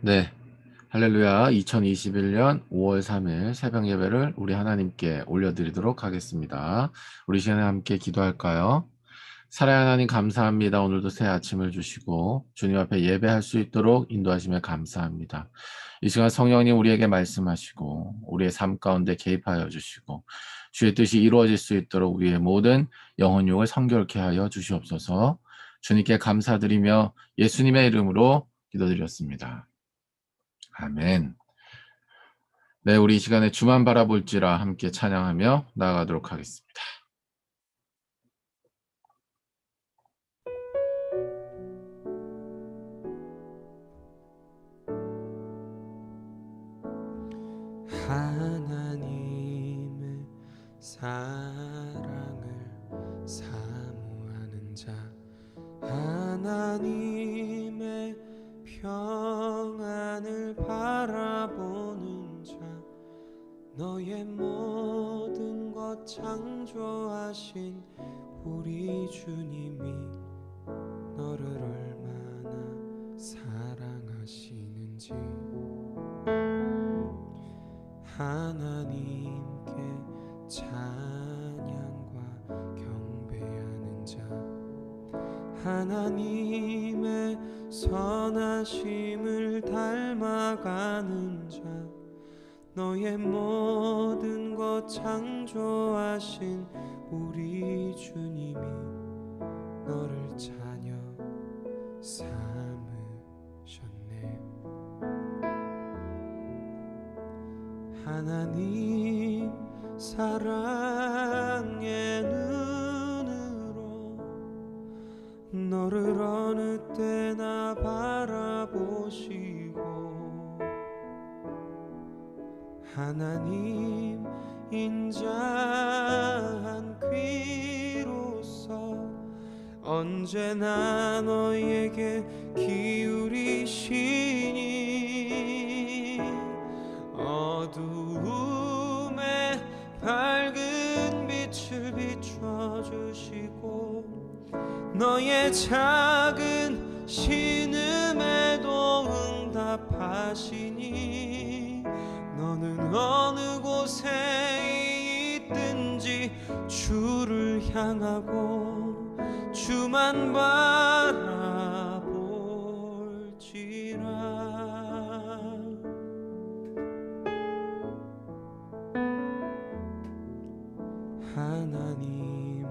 네, 할렐루야. 2021년 5월 3일 새벽 예배를 우리 하나님께 올려드리도록 하겠습니다. 우리 시간에 함께 기도할까요? 사랑하는 하나님 감사합니다. 오늘도 새 아침을 주시고 주님 앞에 예배할 수 있도록 인도하심에 감사합니다. 이 시간 성령님 우리에게 말씀하시고 우리의 삶 가운데 개입하여 주시고 주의 뜻이 이루어질 수 있도록 우리의 모든 영혼육을 성결케 하여 주시옵소서. 주님께 감사드리며 예수님의 이름으로 기도드렸습니다. 아멘. 네, 우리 이 시간에 주만 바라볼지라 함께 찬양하며 나아가도록 하겠습니다. 하나님의 사랑을 사모하는 자, 하나님의 평안을 바라보는 자, 너의 모든 것 창조하신 우리 주님이 너를 얼마나 사랑하시는지 하나님께 찬양과 경배하는 자, 하나님의 선하심을 닮아가는 자, 너의 모든 것 창조하신 우리 주님이 너를 자녀 삼으셨네. 하나님 사랑의 눈으로 너를 어느 때나 바라보시고 하나님 인자한 귀로서 언제나 너에게 기울이시니 어두움에 밝은 빛을 비춰주시고 너의 작은 신음에도 응답하시니 너는 어느 곳에 있든지 주를 향하고 주만 바라볼지라. 하나님의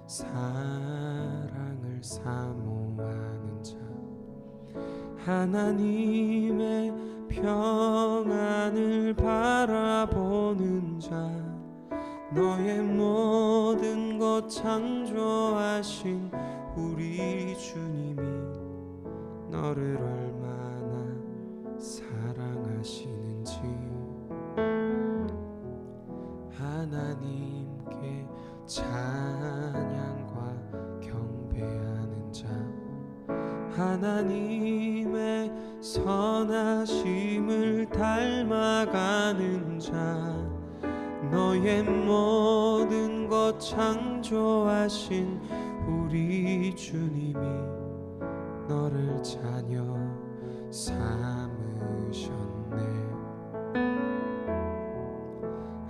사랑을 사모하는 자, 하나님의 평안을 바라보는 자, 너의 모든 것 창조하신 우리 주님이 너를 얼마나 사랑하시는지 하나님께 찬양과 경배하는 자, 하나님의 선하심을 닮아가는 자, 너의 모든 것 창조하신 우리 주님이 너를 자녀 삼으셨네.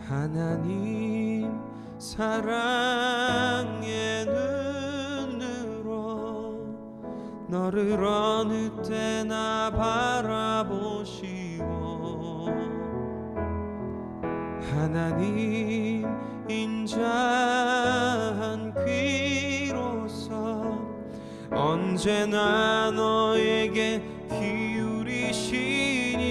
하나님 사랑의 눈으로 너를 어느 때나 바라보시고 하나님 인자한 귀로서 언제나 너에게 기울이시니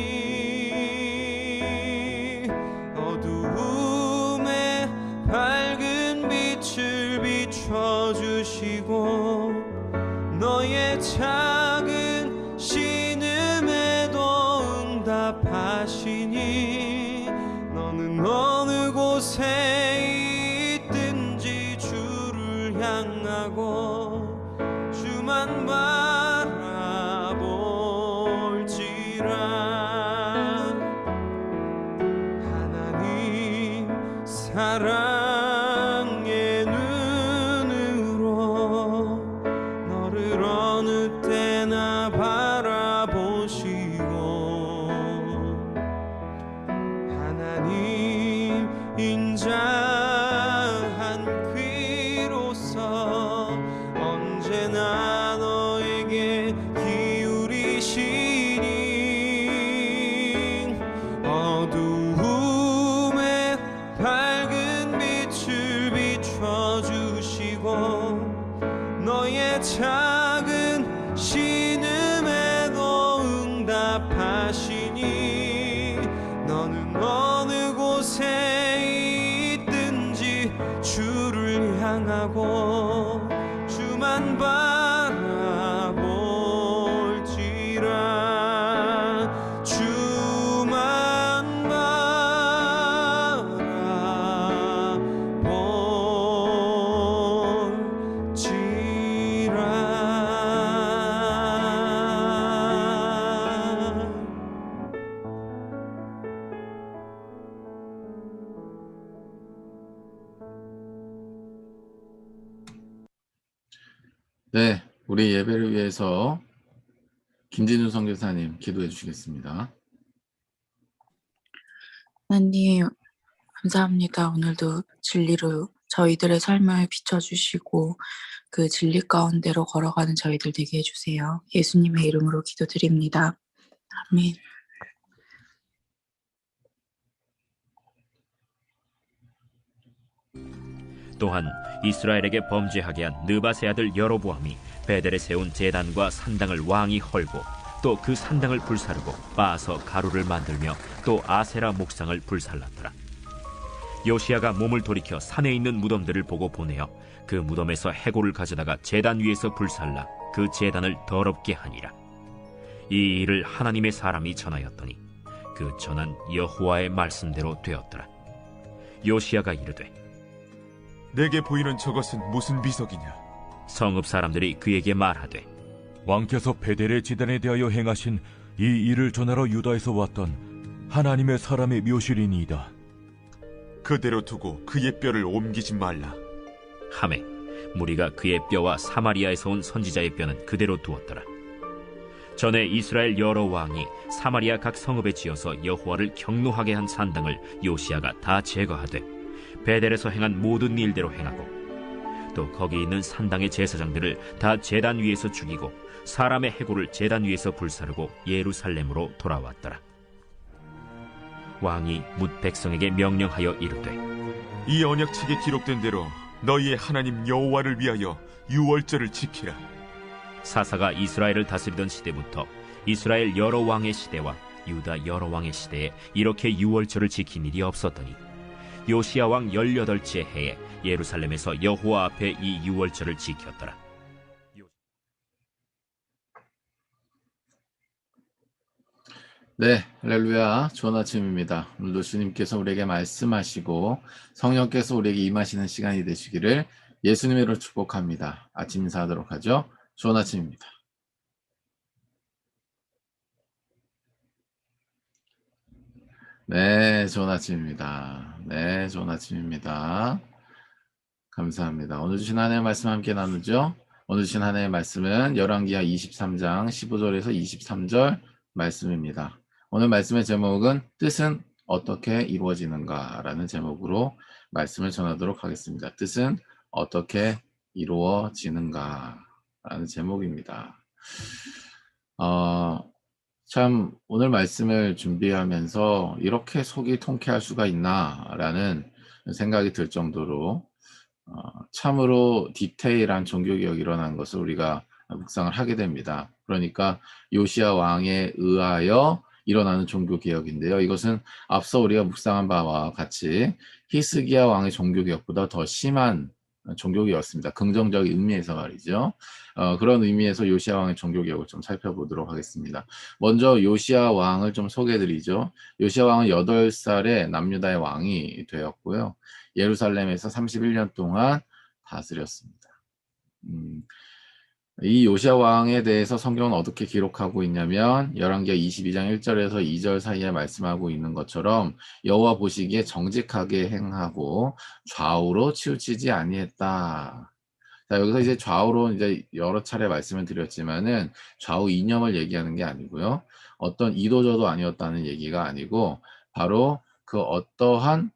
어두움에 밝은 빛을 비춰주시고 너의 작은 신음에도 응답하시니 너는 어느 곳에 있든지 주를 향하고 주만 바라볼지라. 하나님 사랑의 눈으로 너를 어느 때나 바라보시고 응답하시니 너는 어느 곳에 있든지 주를 향하고 주만 바라볼지라 주만 바라볼지라. 네, 우리 예배를 위해서 김진우 선교사님 기도해 주시겠습니다. 하나님, 감사합니다. 오늘도 진리로 저희들의 삶을 비춰주시고 그 진리 가운데로 걸어가는 저희들 되게 해주세요. 예수님의 이름으로 기도드립니다. 아멘. 또한 이스라엘에게 범죄하게 한 느밧의 아들 여로보암이 베델에 세운 제단과 산당을 왕이 헐고 또 그 산당을 불사르고 빻아서 가루를 만들며 또 아세라 목상을 불살랐더라. 요시야가 몸을 돌이켜 산에 있는 무덤들을 보고 보내어 그 무덤에서 해골을 가져다가 제단 위에서 불살라 그 제단을 더럽게 하니라. 이 일을 하나님의 사람이 전하였더니 그 전한 여호와의 말씀대로 되었더라. 요시야가 이르되 내게 보이는 저것은 무슨 비석이냐? 성읍 사람들이 그에게 말하되 왕께서 베델의 지단에 대하여 행하신 이 일을 전하러 유다에서 왔던 하나님의 사람의 묘실이니이다. 그대로 두고 그의 뼈를 옮기지 말라. 하매 무리가 그의 뼈와 사마리아에서 온 선지자의 뼈는 그대로 두었더라. 전에 이스라엘 여러 왕이 사마리아 각 성읍에 지어서 여호와를 경노하게 한 산당을 요시야가 다 제거하되 베델에서 행한 모든 일대로 행하고 또 거기 있는 산당의 제사장들을 다 제단 위에서 죽이고 사람의 해골을 제단 위에서 불사르고 예루살렘으로 돌아왔더라. 왕이 뭇 백성에게 명령하여 이르되 이 언약책에 기록된 대로 너희의 하나님 여호와를 위하여 유월절을 지키라. 사사가 이스라엘을 다스리던 시대부터 이스라엘 여러 왕의 시대와 유다 여러 왕의 시대에 이렇게 유월절을 지킨 일이 없었더니 요시야 왕 18째 해에 예루살렘에서 여호와 앞에 이 유월절을 지켰더라. 네, 할렐루야. 좋은 아침입니다. 오늘도 주님께서 우리에게 말씀하시고 성령께서 우리에게 임하시는 시간이 되시기를 예수님의 이름으로 축복합니다. 아침 인사하도록 하죠. 좋은 아침입니다. 네, 좋은 아침입니다. 네, 좋은 아침입니다. 감사합니다. 오늘 주신 하나님의 말씀 함께 나누죠. 오늘 주신 하나님의 말씀은 열왕기하 23장 15절에서 23절 말씀입니다. 오늘 말씀의 제목은 뜻은 어떻게 이루어지는가 라는 제목으로 말씀을 전하도록 하겠습니다. 뜻은 어떻게 이루어지는가 라는 제목입니다. 참 오늘 말씀을 준비하면서 이렇게 속이 통쾌할 수가 있나 라는 생각이 들 정도로 참으로 디테일한 종교개혁이 일어난 것을 우리가 묵상을 하게 됩니다. 그러니까 요시야 왕에 의하여 일어나는 종교개혁인데요. 이것은 앞서 우리가 묵상한 바와 같이 히스기야 왕의 종교개혁보다 더 심한 종교개혁이었습니다. 긍정적인 의미에서 말이죠. 그런 의미에서 요시야 왕의 종교개혁을 좀 살펴보도록 하겠습니다. 먼저 요시야 왕을 좀 소개해드리죠. 요시야 왕은 8살에 남유다의 왕이 되었고요. 예루살렘에서 31년 동안 다스렸습니다. 이 요시야 왕에 대해서 성경은 어떻게 기록하고 있냐면 열왕기하 22장 1절에서 2절 사이에 말씀하고 있는 것처럼 여호와 보시기에 정직하게 행하고 좌우로 치우치지 아니했다. 자, 여기서 이제 좌우로 이제 여러 차례 말씀을 드렸지만은 좌우 이념을 얘기하는 게 아니고요. 어떤 이도저도 아니었다는 얘기가 아니고 바로 그 어떠한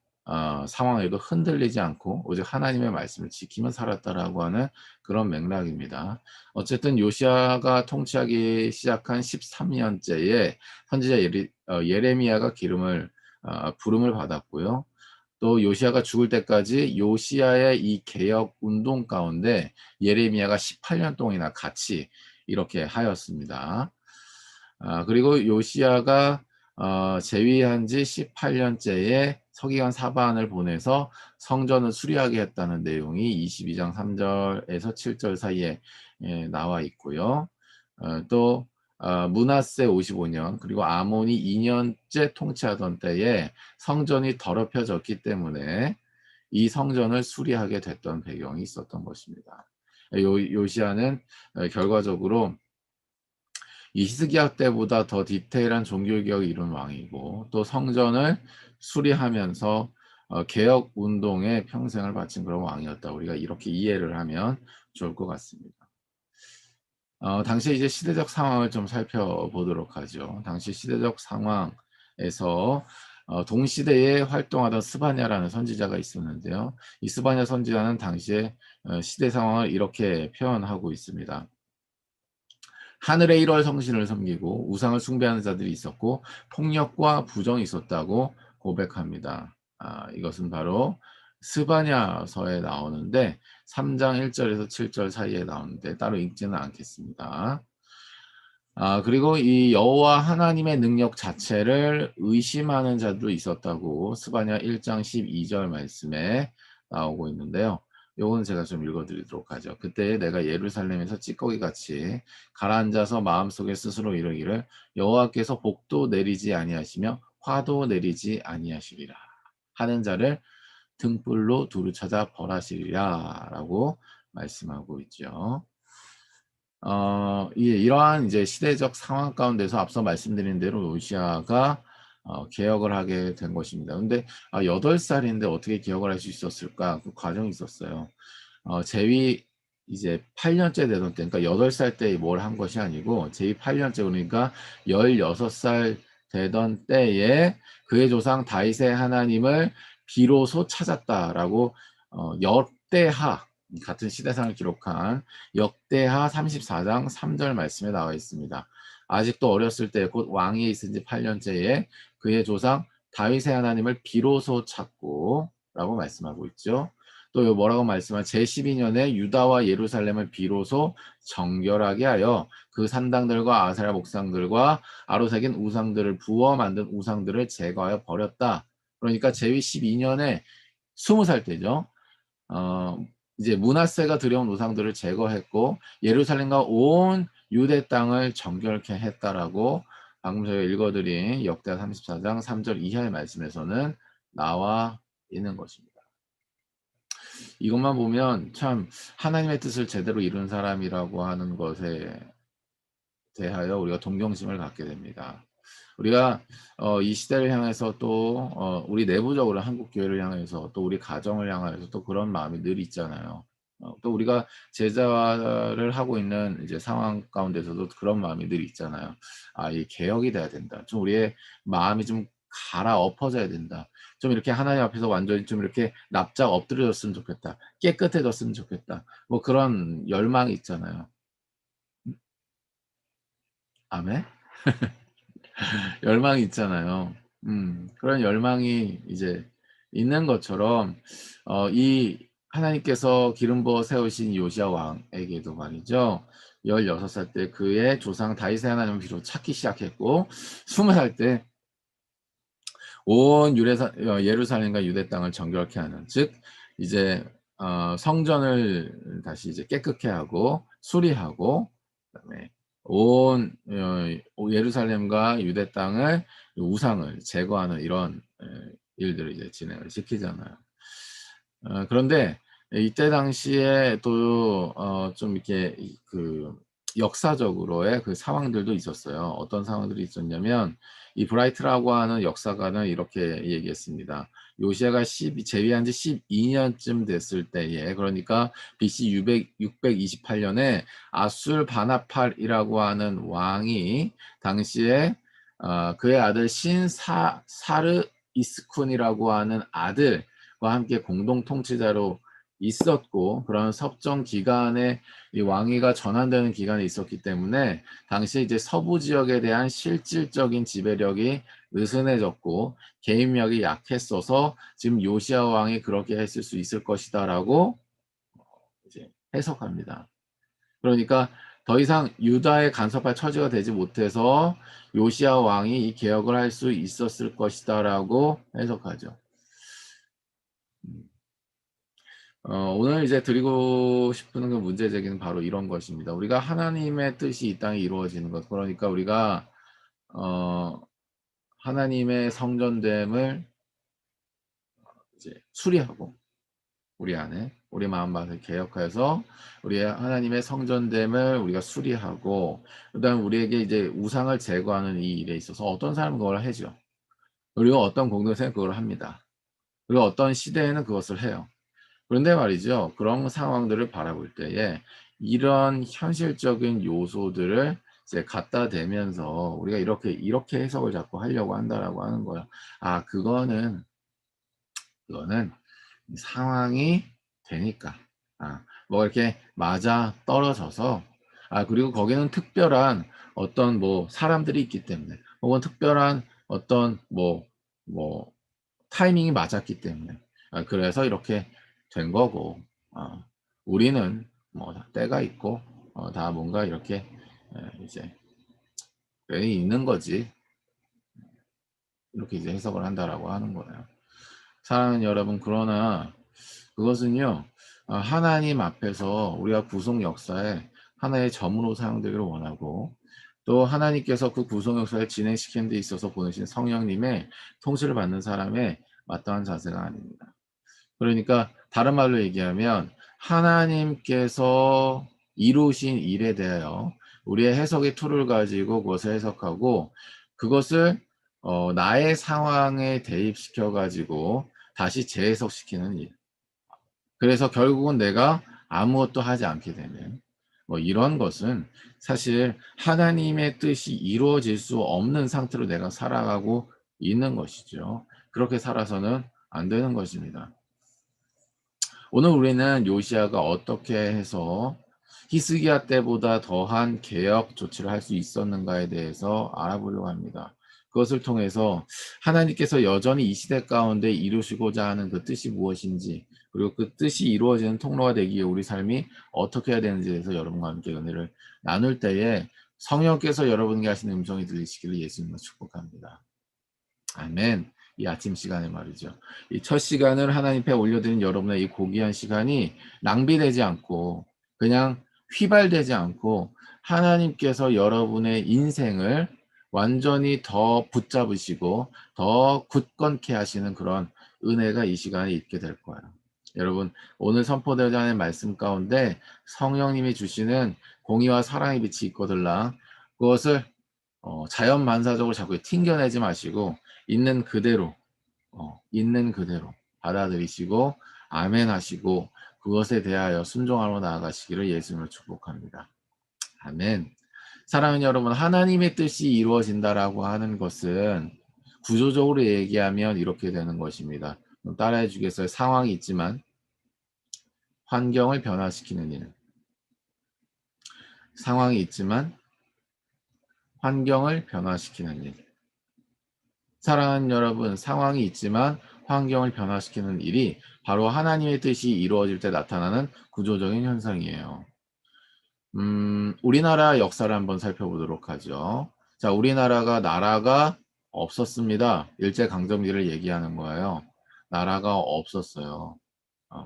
상황에도 흔들리지 않고 오직 하나님의 말씀을 지키며 살았다라고 하는 그런 맥락입니다. 어쨌든 요시야가 통치하기 시작한 13년째에 선지자 예레미야가 부름을 받았고요. 또 요시야가 죽을 때까지 요시야의 이 개혁 운동 가운데 예레미야가 18년 동안이나 같이 이렇게 하였습니다. 그리고 요시야가 재위한 지 18년째에 서기관 사반을 보내서 성전을 수리하게 했다는 내용이 22장 3절에서 7절 사이에 나와 있고요. 또 므낫세 55년 그리고 아몬이 2년째 통치하던 때에 성전이 더럽혀졌기 때문에 이 성전을 수리하게 됐던 배경이 있었던 것입니다. 요시야는 결과적으로 이 히스기야 때보다 더 디테일한 종교개혁을 이룬 왕이고 또 성전을 수리하면서 개혁 운동에 평생을 바친 그런 왕이었다. 우리가 이렇게 이해를 하면 좋을 것 같습니다. 당시 이제 시대적 상황을 좀 살펴보도록 하죠. 당시 시대적 상황에서 동시대에 활동하던 스바냐라는 선지자가 있었는데요. 이 스바냐 선지자는 당시에 시대 상황을 이렇게 표현하고 있습니다. 하늘의 1월 성신을 섬기고 우상을 숭배하는 자들이 있었고 폭력과 부정이 있었다고 고백합니다. 이것은 바로 스바냐서에 나오는데 3장 1절에서 7절 사이에 나오는데 따로 읽지는 않겠습니다. 그리고 이 여호와 하나님의 능력 자체를 의심하는 자도 있었다고 스바냐 1장 12절 말씀에 나오고 있는데요. 요건 제가 좀 읽어드리도록 하죠. 그때 내가 예루살렘에서 찌꺼기같이 가라앉아서 마음속에 스스로 이르기를 여호와께서 복도 내리지 아니하시며 화도 내리지 아니하시리라 하는 자를 등불로 두루 찾아 벌하시리라 라고 말씀하고 있죠. 이러한 이제 시대적 상황 가운데서 앞서 말씀드린 대로 요시야가 개혁을 하게 된 것입니다. 근데 8살인데 어떻게 개혁을 할 수 있었을까? 그 과정이 있었어요. 재위 이제 8년째 되던 때, 그러니까 8살 때 뭘 한 것이 아니고 재위 8년째 그러니까 16살 되던 때에 그의 조상 다윗의 하나님을 비로소 찾았다라고 역대하 같은 시대상을 기록한 역대하 34장 3절 말씀에 나와 있습니다. 아직도 어렸을 때 곧 왕위에 있은 지 8년째에 그의 조상 다윗의 하나님을 비로소 찾고 라고 말씀하고 있죠. 또 뭐라고 말씀한 제12년에 유다와 예루살렘을 비로소 정결하게 하여 그 산당들과 아세라 목상들과 아로새긴 우상들을 부어 만든 우상들을 제거하여 버렸다. 그러니까 제위 12년에 20살 때죠. 이제 므낫세가 들여온 우상들을 제거했고 예루살렘과 온 유대 땅을 정결케 했다라고 방금 저희가 읽어드린 역대 34장 3절 이하의 말씀에서는 나와 있는 것입니다. 이것만 보면 참 하나님의 뜻을 제대로 이룬 사람이라고 하는 것에 대하여 우리가 동경심을 갖게 됩니다. 우리가 이 시대를 향해서 또 우리 내부적으로 한국 교회를 향해서 또 우리 가정을 향해서 또 그런 마음이 늘 있잖아요. 또 우리가 제자를 하고 있는 이제 상황 가운데서도 그런 마음이 늘 있잖아요. 이 개혁이 돼야 된다. 좀 우리의 마음이 좀 갈아엎어져야 된다. 좀 이렇게 하나님 앞에서 완전히 좀 이렇게 납작 엎드려졌으면 좋겠다. 깨끗해졌으면 좋겠다. 뭐 그런 열망이 있잖아요. 아멘? 열망이 있잖아요. 그런 열망이 이제 있는 것처럼 이 하나님께서 기름 부어 세우신 요시야 왕에게도 말이죠. 16살 때 그의 조상 다윗의 하나님을 비로소 찾기 시작했고 20살 때 온 예루살렘과 유대 땅을 정결케 하는 즉 이제 성전을 다시 이제 깨끗게 하고 수리하고 그다음에 온 예루살렘과 유대 땅을 우상을 제거하는 이런 일들을 이제 진행을 시키잖아요. 그런데 이때 당시에 또 좀 이렇게 그 역사적으로의 그 상황들도 있었어요. 어떤 상황들이 있었냐면 이 브라이트라고 하는 역사가는 이렇게 얘기했습니다. 요시야가 재위한 지 12년쯤 됐을 때에 그러니까 BC 628년에 아술 바나팔이라고 하는 왕이 당시에 그의 아들 사르 이스쿤이라고 하는 아들과 함께 공동 통치자로 있었고 그런 섭정 기간에 이 왕위가 전환되는 기간이 있었기 때문에 당시 이제 서부 지역에 대한 실질적인 지배력이 느슨해졌고 개입력이 약했어서 지금 요시야 왕이 그렇게 했을 수 있을 것이다라고 이제 해석합니다. 그러니까 더 이상 유다의 간섭할 처지가 되지 못해서 요시야 왕이 이 개혁을 할 수 있었을 것이다라고 해석하죠. 오늘 이제 드리고 싶은 그 문제 제기는 바로 이런 것입니다. 우리가 하나님의 뜻이 이 땅에 이루어지는 것, 그러니까 우리가 하나님의 성전됨을 이제 수리하고 우리 안에 우리 마음밭을 개혁해서 우리의 하나님의 성전됨을 우리가 수리하고 그다음 우리에게 이제 우상을 제거하는 이 일에 있어서 어떤 사람은 그걸 하죠. 그리고 어떤 공동체는 그걸 합니다. 그리고 어떤 시대에는 그것을 해요. 그런데 말이죠. 그런 상황들을 바라볼 때에 이런 현실적인 요소들을 이제 갖다 대면서 우리가 이렇게 해석을 자꾸 하려고 한다라고 하는 거예요. 아, 그거는 상황이 되니까. 뭐 이렇게 맞아 떨어져서 그리고 거기는 특별한 어떤 뭐 사람들이 있기 때문에 혹은 특별한 어떤 뭐 타이밍이 맞았기 때문에 그래서 이렇게 된 거고 우리는 뭐 때가 있고 다 뭔가 이렇게 이제 있는 거지. 이렇게 이제 해석을 한다라고 하는 거예요. 사랑하는 여러분, 그러나 그것은요, 하나님 앞에서 우리가 구속 역사에 하나의 점으로 사용되기를 원하고 또 하나님께서 그 구속 역사를 진행시키는 데 있어서 보내신 성령님의 통치를 받는 사람의 마땅한 자세가 아닙니다. 그러니까 다른 말로 얘기하면 하나님께서 이루신 일에 대하여 우리의 해석의 툴을 가지고 그것을 해석하고 그것을 나의 상황에 대입시켜 가지고 다시 재해석시키는 일. 그래서 결국은 내가 아무것도 하지 않게 되는 뭐 이런 것은 사실 하나님의 뜻이 이루어질 수 없는 상태로 내가 살아가고 있는 것이죠. 그렇게 살아서는 안 되는 것입니다. 오늘 우리는 요시야가 어떻게 해서 히스기야 때보다 더한 개혁 조치를 할 수 있었는가에 대해서 알아보려고 합니다. 그것을 통해서 하나님께서 여전히 이 시대 가운데 이루시고자 하는 그 뜻이 무엇인지 그리고 그 뜻이 이루어지는 통로가 되기 위해 우리 삶이 어떻게 해야 되는지에 대해서 여러분과 함께 은혜를 나눌 때에 성령께서 여러분에게 하시는 음성이 들리시기를 예수님으로 축복합니다. 아멘. 이 아침 시간에 말이죠. 이 첫 시간을 하나님 앞에 올려드린 여러분의 이 고귀한 시간이 낭비되지 않고 그냥 휘발되지 않고 하나님께서 여러분의 인생을 완전히 더 붙잡으시고 더 굳건케 하시는 그런 은혜가 이 시간에 있게 될 거예요. 여러분, 오늘 선포되고자 하는 말씀 가운데 성령님이 주시는 공의와 사랑의 빛이 있거들라 그것을 자연반사적으로 자꾸 튕겨내지 마시고 있는 그대로 받아들이시고 아멘 하시고 그것에 대하여 순종하러 나아가시기를 예수님으로 축복합니다. 아멘. 사랑하는 여러분, 하나님의 뜻이 이루어진다라고 하는 것은 구조적으로 얘기하면 이렇게 되는 것입니다. 따라해 주겠어요? 상황이 있지만 환경을 변화시키는 일. 상황이 있지만 환경을 변화시키는 일. 사랑하는 여러분, 상황이 있지만 환경을 변화시키는 일이 바로 하나님의 뜻이 이루어질 때 나타나는 구조적인 현상이에요. 우리나라 역사를 한번 살펴보도록 하죠. 자, 우리나라가 나라가 없었습니다. 일제강점기를 얘기하는 거예요. 나라가 없었어요.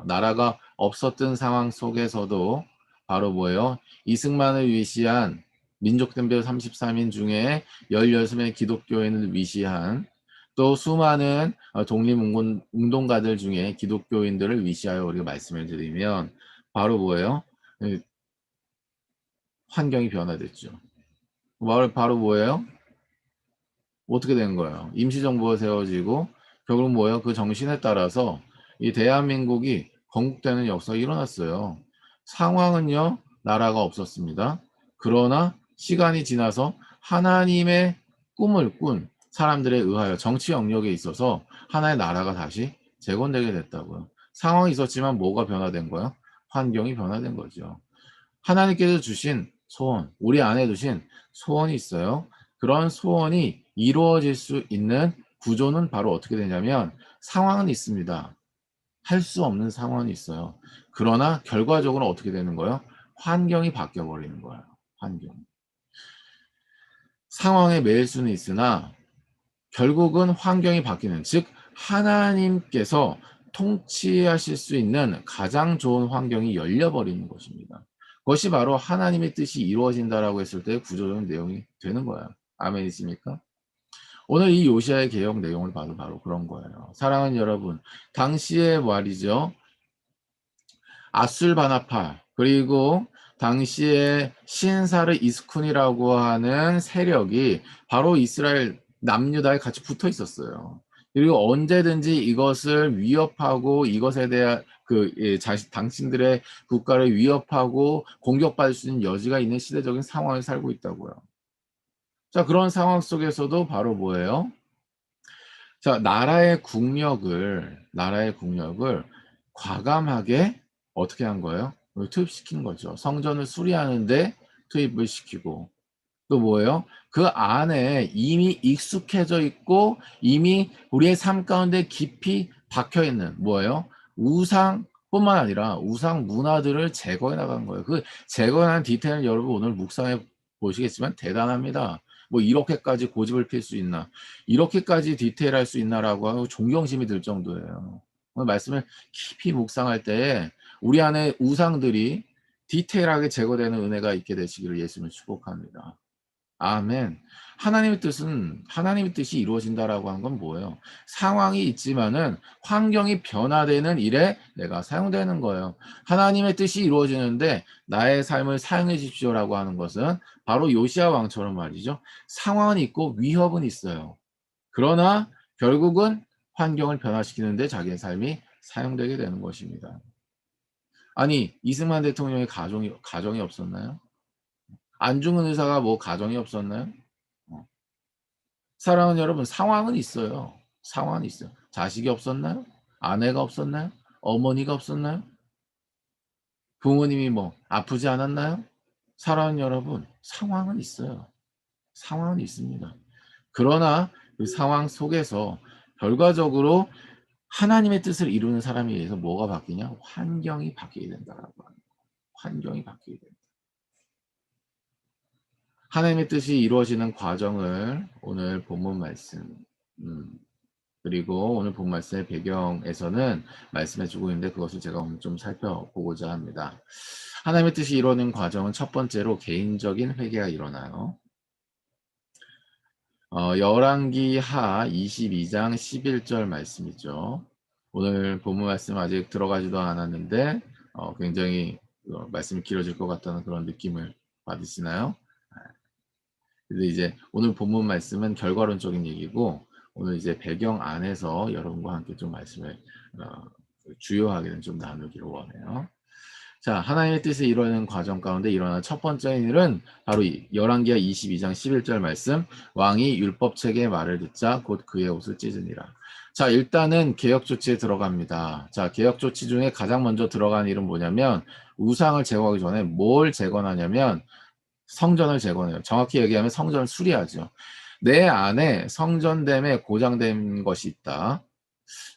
나라가 없었던 상황 속에서도 바로 뭐예요? 이승만을 위시한 민족대표 33인 중에 16명의 기독교인을 위시한 또 수많은 독립운동가들 중에 기독교인들을 위시하여 우리가 말씀을 드리면 바로 뭐예요? 환경이 변화됐죠. 바로 뭐예요? 어떻게 된 거예요? 임시정부가 세워지고 결국 뭐예요? 그 정신에 따라서 이 대한민국이 건국되는 역사가 일어났어요. 상황은요, 나라가 없었습니다. 그러나 시간이 지나서 하나님의 꿈을 꾼 사람들에 의하여 정치 영역에 있어서 하나의 나라가 다시 재건되게 됐다고요. 상황이 있었지만 뭐가 변화된 거예요? 환경이 변화된 거죠. 하나님께서 주신 소원, 우리 안에 두신 소원이 있어요. 그런 소원이 이루어질 수 있는 구조는 바로 어떻게 되냐면 상황은 있습니다. 할 수 없는 상황이 있어요. 그러나 결과적으로 어떻게 되는 거예요? 환경이 바뀌어 버리는 거예요. 환경. 상황에 매일 수는 있으나 결국은 환경이 바뀌는, 즉 하나님께서 통치하실 수 있는 가장 좋은 환경이 열려버리는 것입니다. 그것이 바로 하나님의 뜻이 이루어진다라고 했을 때 구조적인 내용이 되는 거예요. 아멘이십니까? 오늘 이 요시아의 개혁 내용을 봐도 바로 그런 거예요. 사랑하는 여러분, 당시에 말이죠. 아술바나파, 그리고 당시에 신사르 이스쿤이라고 하는 세력이 바로 이스라엘 남유다에 같이 붙어 있었어요. 그리고 언제든지 이것을 위협하고 이것에 대한 당신들의 국가를 위협하고 공격받을 수 있는 여지가 있는 시대적인 상황을 살고 있다고요. 자, 그런 상황 속에서도 바로 뭐예요? 자, 나라의 국력을 과감하게 어떻게 한 거예요? 투입시킨 거죠. 성전을 수리하는데 투입을 시키고, 또 뭐예요? 그 안에 이미 익숙해져 있고 이미 우리의 삶 가운데 깊이 박혀 있는 뭐예요? 우상뿐만 아니라 우상 문화들을 제거해 나간 거예요. 그 제거한 디테일은 여러분 오늘 묵상해 보시겠지만 대단합니다. 뭐 이렇게까지 고집을 필 수 있나, 이렇게까지 디테일할 수 있나라고 하고 존경심이 들 정도예요. 오늘 말씀을 깊이 묵상할 때에 우리 안에 우상들이 디테일하게 제거되는 은혜가 있게 되시기를 예수님을 축복합니다. 아멘. 하나님의 뜻이 이루어진다라고 한 건 뭐예요? 상황이 있지만은 환경이 변화되는 일에 내가 사용되는 거예요. 하나님의 뜻이 이루어지는데 나의 삶을 사용해 주십시오라고 하는 것은 바로 요시아 왕처럼 말이죠. 상황은 있고 위협은 있어요. 그러나 결국은 환경을 변화시키는데 자기의 삶이 사용되게 되는 것입니다. 아니, 이승만 대통령의 가정이 없었나요? 안중근 의사가 뭐 가정이 없었나요? 사랑하는 여러분, 상황은 있어요. 상황은 있어요. 자식이 없었나요? 아내가 없었나요? 어머니가 없었나요? 부모님이 뭐 아프지 않았나요? 사랑하는 여러분, 상황은 있어요. 상황은 있습니다. 그러나 그 상황 속에서 결과적으로 하나님의 뜻을 이루는 사람에 의해서 뭐가 바뀌냐? 환경이 바뀌게 된다라고 합니다. 환경이 바뀌게 된다. 하나님의 뜻이 이루어지는 과정을 오늘 본문 말씀, 그리고 오늘 본 말씀의 배경에서는 말씀해 주고 있는데 그것을 제가 오늘 좀 살펴보고자 합니다. 하나님의 뜻이 이루어지는 과정은 첫 번째로 개인적인 회개가 일어나요. 열왕기하 22장 11절 말씀이죠. 오늘 본문 말씀 아직 들어가지도 않았는데 굉장히 말씀이 길어질 것 같다는 그런 느낌을 받으시나요? 근데 이제 오늘 본문 말씀은 결과론적인 얘기고 오늘 이제 배경 안에서 여러분과 함께 좀 말씀을 주요하게는 좀 나누기를 원해요. 자, 하나님의 뜻이 이루어지는 과정 가운데 일어나는 첫 번째 일은 바로 열왕기하 22장 11절 말씀, 왕이 율법책의 말을 듣자 곧 그의 옷을 찢으니라. 자, 일단은 개혁 조치에 들어갑니다. 자, 개혁 조치 중에 가장 먼저 들어간 일은 뭐냐면 우상을 제거하기 전에 뭘 제거하냐면 성전을 제거해요. 정확히 얘기하면 성전을 수리하죠. 내 안에 성전됨에 고장된 것이 있다.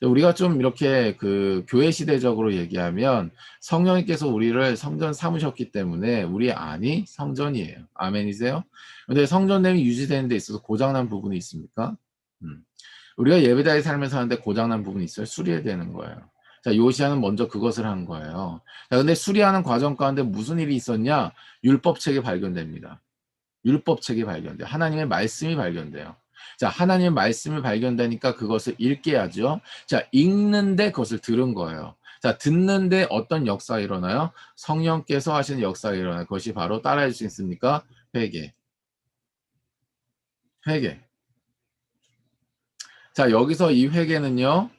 우리가 좀 이렇게 교회 시대적으로 얘기하면 성령님께서 우리를 성전 삼으셨기 때문에 우리 안이 성전이에요. 아멘이세요? 근데 성전됨이 유지되는 데 있어서 고장난 부분이 있습니까? 우리가 예배자의 삶을 사는데 고장난 부분이 있어요. 수리해야 되는 거예요. 자, 요시아는 먼저 그것을 한 거예요. 자, 근데 수리하는 과정 가운데 무슨 일이 있었냐? 율법책이 발견됩니다. 율법책이 발견돼요. 하나님의 말씀이 발견돼요. 자, 하나님의 말씀이 발견되니까 그것을 읽게 하죠. 자, 읽는데 그것을 들은 거예요. 자, 듣는데 어떤 역사가 일어나요? 성령께서 하시는 역사가 일어나요. 그것이 바로 따라할 수 있습니까? 회개. 회개. 자, 여기서 이 회개는요,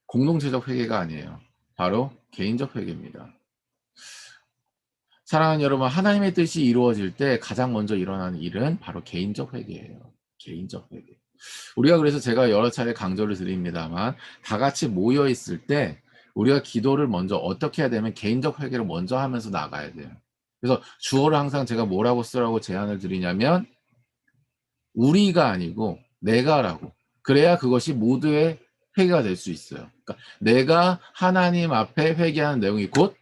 공동체적 회개가 아니에요. 바로 개인적 회개입니다. 사랑하는 여러분, 하나님의 뜻이 이루어질 때 가장 먼저 일어나는 일은 바로 개인적 회개예요. 개인적 회개. 우리가 그래서 제가 여러 차례 강조를 드립니다만 다 같이 모여 있을 때 우리가 기도를 먼저 어떻게 해야 되면 개인적 회개를 먼저 하면서 나가야 돼요. 그래서 주어를 항상 제가 뭐라고 쓰라고 제안을 드리냐면 우리가 아니고 내가라고. 그래야 그것이 모두의 회개가 될 수 있어요. 그러니까 내가 하나님 앞에 회개하는 내용이 곧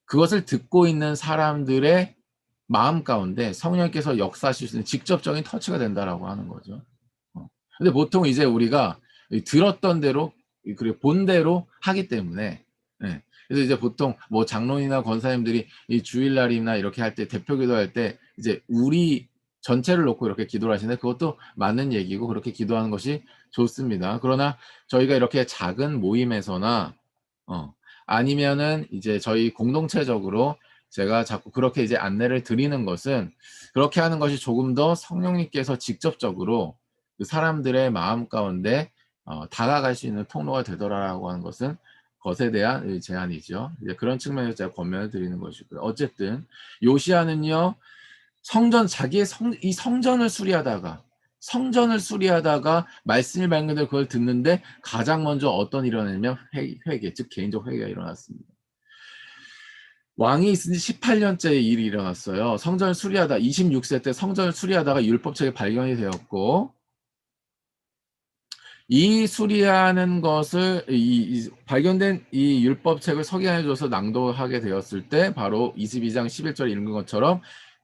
그것을 듣고 있는 사람들의 마음 가운데 성령께서 역사하실 수 있는 직접적인 터치가 된다라고 하는 거죠. 근데 보통 이제 우리가 들었던 대로 그리고 본 대로 하기 때문에 예. 그래서 이제 보통 뭐 장로님이나 권사님들이 이 주일날이나 이렇게 할 때 대표 기도할 때 이제 우리 전체를 놓고 이렇게 기도를 하시는데 그것도 맞는 얘기고 그렇게 기도하는 것이 좋습니다. 그러나 저희가 이렇게 작은 모임에서나 아니면은 이제 저희 공동체적으로 제가 자꾸 그렇게 이제 안내를 드리는 것은 그렇게 하는 것이 조금 더 성령님께서 직접적으로 그 사람들의 마음 가운데 다가갈 수 있는 통로가 되더라라고 하는 것에 대한 제안이죠. 이제 그런 측면에서 제가 권면을 드리는 것이고요. 어쨌든 요시야는요 자기의 이 성전을 수리하다가 말씀이 밝은데 그걸 듣는데 가장 먼저 어떤 일이 일어나냐면 회개, 즉 개인적 회개가 일어났습니다. 왕이 있은 지 18년째의 일이 일어났어요. 성전을 수리하다 26세 때 성전을 수리하다가 율법책이 발견이 되었고 이 수리하는 것을 발견된 이 율법책을 서기관에 줘서 낭독하게 되었을 때 바로 22장 11절에 읽은 것처럼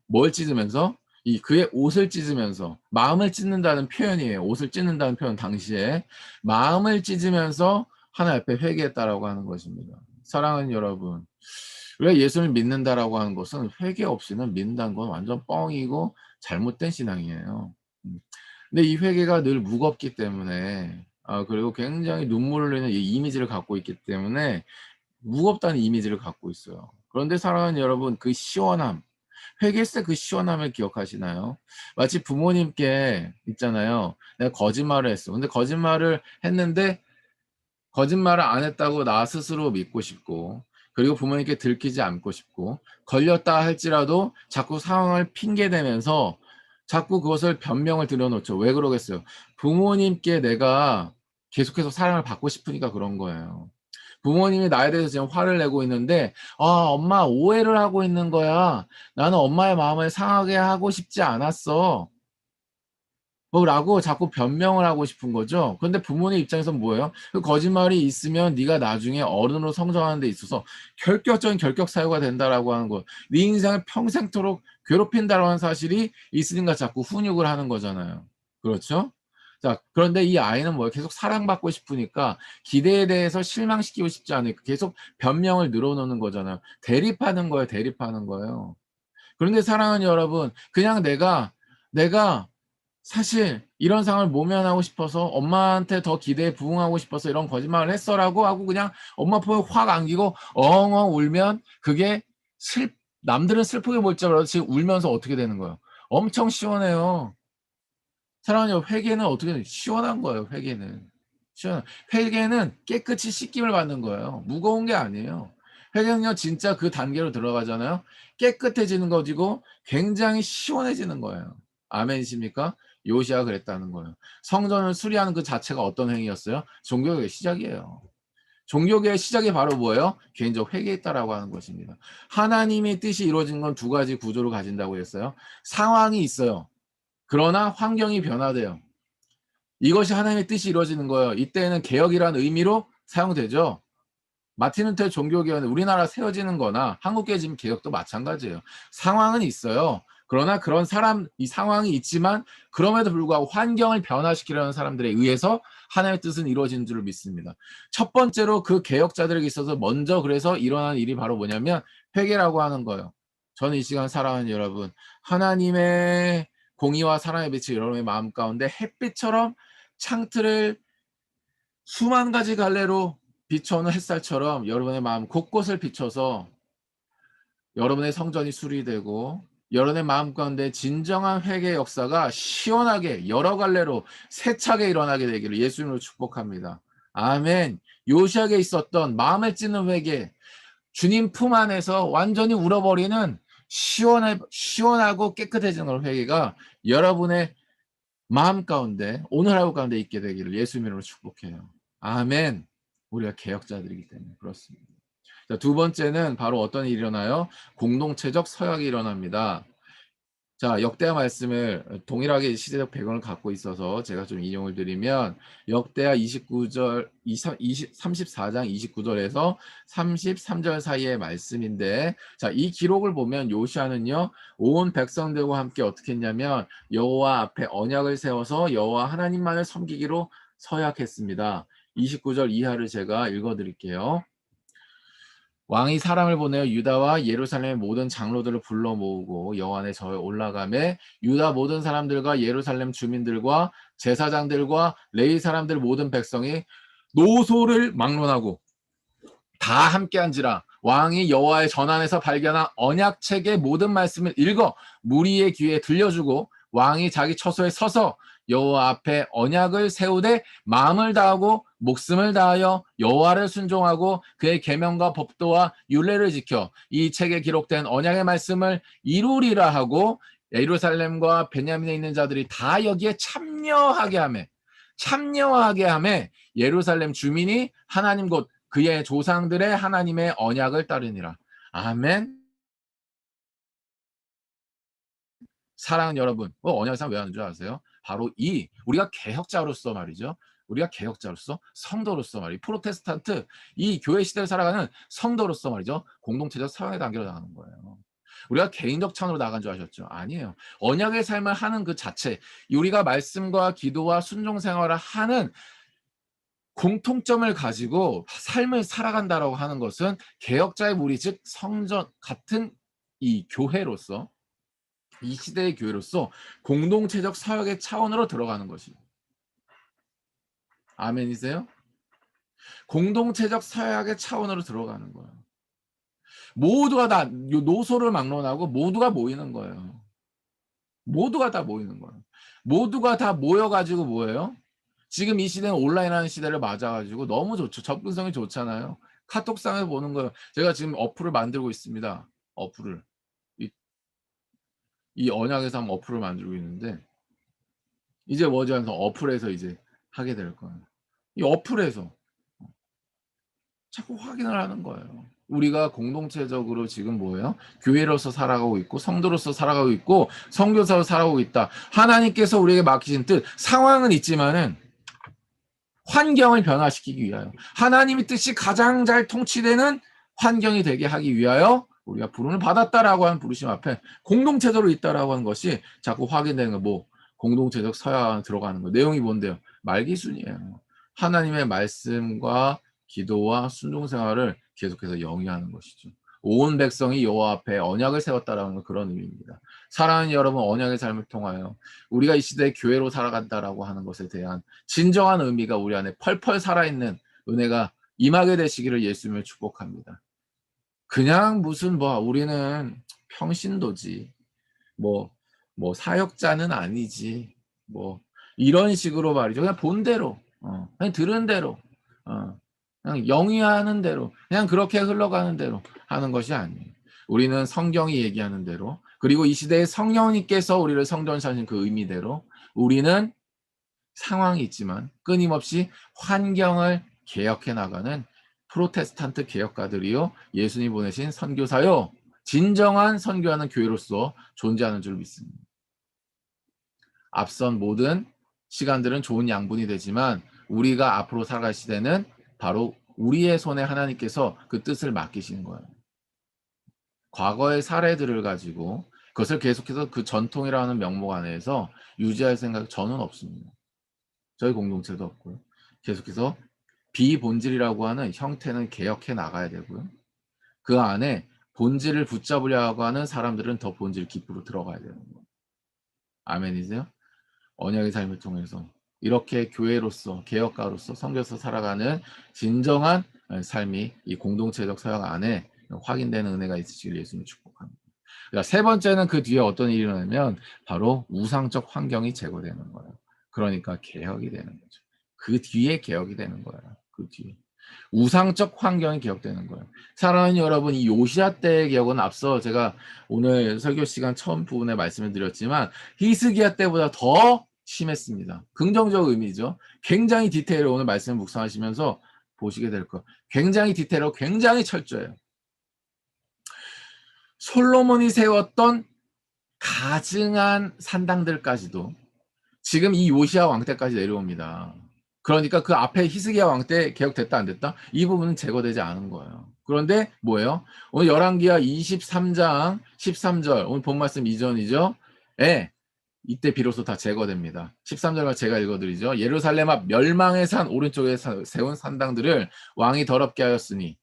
뭘 찢으면서 그의 옷을 찢으면서 마음을 찢는다는 표현이에요. 옷을 찢는다는 표현 당시에 마음을 찢으면서 하나님 앞에 회개했다라고 하는 것입니다. 사랑하는 여러분, 우리가 예수를 믿는다라고 하는 것은 회개 없이는 믿는다는 건 완전 뻥이고 잘못된 신앙이에요. 근데 이 회개가 늘 무겁기 때문에 그리고 굉장히 눈물을 흘리는 이 이미지를 갖고 있기 때문에 무겁다는 이미지를 갖고 있어요. 그런데 사랑하는 여러분, 그 시원함, 회개했을 때 그 시원함을 기억하시나요? 마치 부모님께 있잖아요. 내가 거짓말을 했어. 근데 거짓말을 했는데 거짓말을 안 했다고 나 스스로 믿고 싶고 그리고 부모님께 들키지 않고 싶고 걸렸다 할지라도 자꾸 상황을 핑계대면서 자꾸 그것을 변명을 들여놓죠. 왜 그러겠어요? 부모님께 내가 계속해서 사랑을 받고 싶으니까 그런 거예요. 부모님이 나에 대해서 지금 화를 내고 있는데 엄마 오해를 하고 있는 거야. 나는 엄마의 마음을 상하게 하고 싶지 않았어. 라고 자꾸 변명을 하고 싶은 거죠. 그런데 부모님 입장에서는 뭐예요? 그 거짓말이 있으면 네가 나중에 어른으로 성장하는 데 있어서 결격적인 결격 사유가 된다라고 하는 거. 네 인생을 평생토록 괴롭힌다라고 하는 사실이 있으니까 자꾸 훈육을 하는 거잖아요. 그렇죠? 자, 그런데 이 아이는 뭐예요? 계속 사랑받고 싶으니까 기대에 대해서 실망시키고 싶지 않으니까 계속 변명을 늘어놓는 거잖아요. 대립하는 거예요. 그런데 사랑하는 여러분, 그냥 내가 사실 이런 상황을 모면하고 싶어서 엄마한테 더 기대에 부응하고 싶어서 이런 거짓말을 했어라고 하고 그냥 엄마 품에 확 안기고 엉엉 울면 그게 남들은 슬프게 볼지 몰라도 지금 울면서 어떻게 되는 거예요? 엄청 시원해요. 사랑하는 여러분, 회개는 어떻게 돼요? 시원한 거예요. 회개는 깨끗이 씻김을 받는 거예요. 무거운 게 아니에요. 회개는요 진짜 그 단계로 들어가잖아요. 깨끗해지는 것이고 굉장히 시원해지는 거예요. 아멘이십니까? 요시아가 그랬다는 거예요. 성전을 수리하는 그 자체가 어떤 행위였어요? 종교개혁의 시작이에요. 종교개혁의 시작이 바로 뭐예요? 개인적 회개했다라고 하는 것입니다. 하나님의 뜻이 이루어진 건 두 가지 구조를 가진다고 했어요. 상황이 있어요. 그러나 환경이 변화돼요. 이것이 하나님의 뜻이 이루어지는 거예요. 이때는 개혁이라는 의미로 사용되죠. 마틴 루터 종교개혁은 우리나라 세워지는 거나 한국교회 지금 개혁도 마찬가지예요. 상황은 있어요. 그러나 그런 이 상황이 있지만 그럼에도 불구하고 환경을 변화시키려는 사람들에 의해서 하나님의 뜻은 이루어지는 줄을 믿습니다. 첫 번째로 그 개혁자들에게 있어서 먼저 그래서 일어나는 일이 바로 뭐냐면 회개라고 하는 거예요. 저는 이 시간 사랑하는 여러분, 하나님의 공의와 사랑의 빛이 여러분의 마음 가운데 햇빛처럼 창틀을 수만 가지 갈래로 비춰오는 햇살처럼 여러분의 마음 곳곳을 비춰서 여러분의 성전이 수리되고 여러분의 마음 가운데 진정한 회개의 역사가 시원하게 여러 갈래로 세차게 일어나게 되기를 예수님으로 축복합니다. 아멘. 요시아에 있었던 마음을 찢는 회개, 주님 품 안에서 완전히 울어버리는 시원하고 깨끗해지는 회개가 여러분의 마음 가운데 오늘 하루 가운데 있게 되기를 예수님으로 축복해요. 아멘. 우리가 개혁자들이기 때문에 그렇습니다. 자, 두 번째는 바로 어떤 일이 일어나요? 공동체적 서약이 일어납니다. 자, 역대하 말씀을 동일하게 시대적 배경을 갖고 있어서 제가 좀 인용을 드리면 역대하 29절, 34장 29절에서 33절 사이의 말씀인데, 자, 이 기록을 보면 요시아는요, 온 백성들과 함께 어떻게 했냐면 여호와 앞에 언약을 세워서 여호와 하나님만을 섬기기로 서약했습니다. 29절 이하를 제가 읽어 드릴게요. 왕이 사람을 보내어 유다와 예루살렘의 모든 장로들을 불러 모으고 여호와의 절에 올라가매 유다 모든 사람들과 예루살렘 주민들과 제사장들과 레위 사람들 모든 백성이 노소를 막론하고 다 함께한지라. 왕이 여호와의 전안에서 발견한 언약책의 모든 말씀을 읽어 무리의 귀에 들려주고 왕이 자기 처소에 서서 여호와 앞에 언약을 세우되 마음을 다하고 목숨을 다하여 여호와를 순종하고 그의 계명과 법도와 율례를 지켜 이 책에 기록된 언약의 말씀을 이루리라 하고 예루살렘과 베냐민에 있는 자들이 다 여기에 참여하게 하매 예루살렘 주민이 하나님 곧 그의 조상들의 하나님의 언약을 따르니라. 아멘. 사랑하는 여러분, 언약상 왜 하는 줄 아세요? 바로 우리가 개혁자로서 말이죠. 우리가 개혁자로서 성도로서 말이 프로테스탄트 이 교회 시대를 살아가는 성도로서 말이죠. 공동체적 사랑의 단계로 나가는 거예요. 우리가 개인적 차원으로 나간 줄 아셨죠? 아니에요. 언약의 삶을 하는 그 자체, 우리가 말씀과 기도와 순종 생활을 하는 공통점을 가지고 삶을 살아간다라고 하는 것은 개혁자의 무리 즉 성전 같은 이 교회로서 이 시대의 교회로서 공동체적 사역의 차원으로 들어가는 것이. 아멘이세요? 공동체적 사역의 차원으로 들어가는 거예요. 모두가 다 노소를 막론하고 모두가 모이는 거예요. 모두가 다 모이는 거예요. 모두가 다 모여가지고 뭐예요? 지금 이 시대는 온라인하는 시대를 맞아가지고 너무 좋죠. 접근성이 좋잖아요. 카톡상에서 보는 거예요. 제가 지금 어플을 만들고 있습니다. 어플을. 이 언약에서 한번 어플을 만들고 있는데 이제 머지않아서 어플에서 이제 하게 될 거예요. 이 어플에서 자꾸 확인을 하는 거예요. 우리가 공동체적으로 지금 뭐예요? 교회로서 살아가고 있고 성도로서 살아가고 있고 선교사로 살아가고 있다. 하나님께서 우리에게 맡기신 뜻, 상황은 있지만은 환경을 변화시키기 위하여 하나님의 뜻이 가장 잘 통치되는 환경이 되게 하기 위하여 우리가 부름을 받았다라고 하는 부르심 앞에 공동체적으로 있다라고 하는 것이 자꾸 확인되는 거, 공동체적 서야 들어가는 거. 내용이 뭔데요? 말기순이에요. 하나님의 말씀과 기도와 순종 생활을 계속해서 영위하는 것이죠. 온 백성이 여호와 앞에 언약을 세웠다라는 그런 의미입니다. 사랑하는 여러분, 언약의 삶을 통하여 우리가 이 시대의 교회로 살아간다라고 하는 것에 대한 진정한 의미가 우리 안에 펄펄 살아있는 은혜가 임하게 되시기를 예수님을 축복합니다. 그냥 무슨 우리는 평신도지 사역자는 아니지 이런 식으로 말이죠. 그냥 본대로 그냥 들은 대로 그냥 영위하는 대로 그냥 그렇게 흘러가는 대로 하는 것이 아니에요. 우리는 성경이 얘기하는 대로 그리고 이 시대에 성령님께서 우리를 성전하신 그 의미대로 우리는 상황이 있지만 끊임없이 환경을 개혁해 나가는 프로테스탄트 개혁가들이요 예수님 보내신 선교사요 진정한 선교하는 교회로서 존재하는 줄 믿습니다. 앞선 모든 시간들은 좋은 양분이 되지만 우리가 앞으로 살아갈 시대는 바로 우리의 손에 하나님께서 그 뜻을 맡기신 거예요. 과거의 사례들을 가지고 그것을 계속해서 그 전통이라는 명목 안에서 유지할 생각 저는 없습니다. 저희 공동체도 없고요. 계속해서 비본질이라고 하는 형태는 개혁해 나가야 되고요. 그 안에 본질을 붙잡으려고 하는 사람들은 더 본질 깊이로 들어가야 되는 거예요. 아멘이세요? 언약의 삶을 통해서 이렇게 교회로서 개혁가로서 선교사 살아가는 진정한 삶이 이 공동체적 사역 안에 확인되는 은혜가 있으시길 예수님 축복합니다. 세 번째는 그 뒤에 어떤 일이 일어나면 바로 우상적 환경이 제거되는 거예요. 그러니까 개혁이 되는 거죠. 그 뒤에 개혁이 되는 거예요. 그 뒤에. 우상적 환경이 개혁되는 거예요. 사랑하는 여러분, 이 요시야 때의 개혁은 앞서 제가 오늘 설교 시간 처음 부분에 말씀을 드렸지만 히스기야 때보다 더 심했습니다. 긍정적 의미죠. 굉장히 디테일을 오늘 말씀을 묵상하시면서 보시게 될 거예요. 굉장히 디테일하고 굉장히 철저해요. 솔로몬이 세웠던 가증한 산당들까지도 지금 이 요시야 왕 때까지 내려옵니다. 그러니까 그 앞에 히스기야 왕 때 개혁됐다 안 됐다? 이 부분은 제거되지 않은 거예요. 그런데 뭐예요? 오늘 열왕기하 23장 13절 오늘 본 말씀 이전이죠. 예. 이때 비로소 다 제거됩니다. 13절과 제가 읽어드리죠. 예루살렘 앞 멸망의 산 오른쪽에 세운 산당들을 왕이 더럽게 하였으니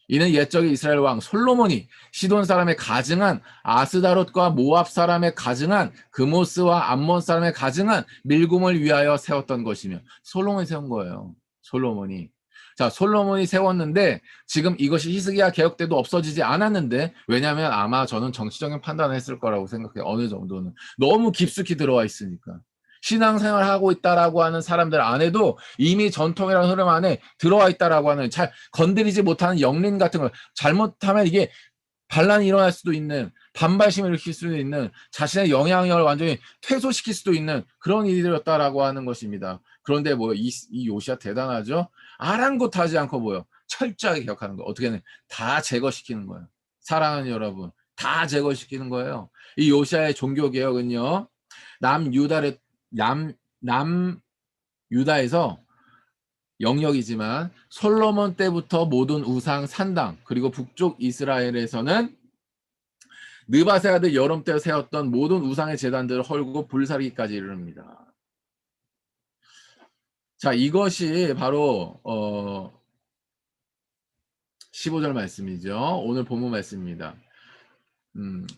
이는 옛적의 이스라엘 왕 솔로몬이 시돈 사람의 가증한 아스다롯과 모압 사람의 가증한 그모스와 암몬 사람의 가증한 밀곰을 위하여 세웠던 것이며 솔로몬이 세운 거예요. 솔로몬이. 자, 솔로몬이 세웠는데 지금 이것이 히스기야 개혁 때도 없어지지 않았는데 왜냐하면 아마 저는 정치적인 판단을 했을 거라고 생각해요. 어느 정도는. 너무 깊숙이 들어와 있으니까. 신앙생활을 하고 있다라고 하는 사람들 안에도 이미 전통이라는 흐름 안에 들어와 있다라고 하는 잘 건드리지 못하는 영린 같은 걸 잘못하면 이게 반란이 일어날 수도 있는 반발심을 일으킬 수도 있는 자신의 영향력을 완전히 퇴소시킬 수도 있는 그런 일이었다라고 하는 것입니다. 그런데 뭐요? 이 요시야 대단하죠? 아랑곳하지 않고 뭐요? 철저하게 기억하는 거예요. 어떻게는 다 제거시키는 거예요. 사랑하는 여러분, 다 제거시키는 거예요. 이 요시야의 종교 개혁은요, 남유다에서 영역이지만 솔로몬 때부터 모든 우상 산당 그리고 북쪽 이스라엘에서는 느바세 아들 여롬 때 세웠던 모든 우상의 제단들을 헐고 불사르기까지 이릅니다. 자, 이것이 바로 15절 말씀이죠. 오늘 본문 말씀입니다.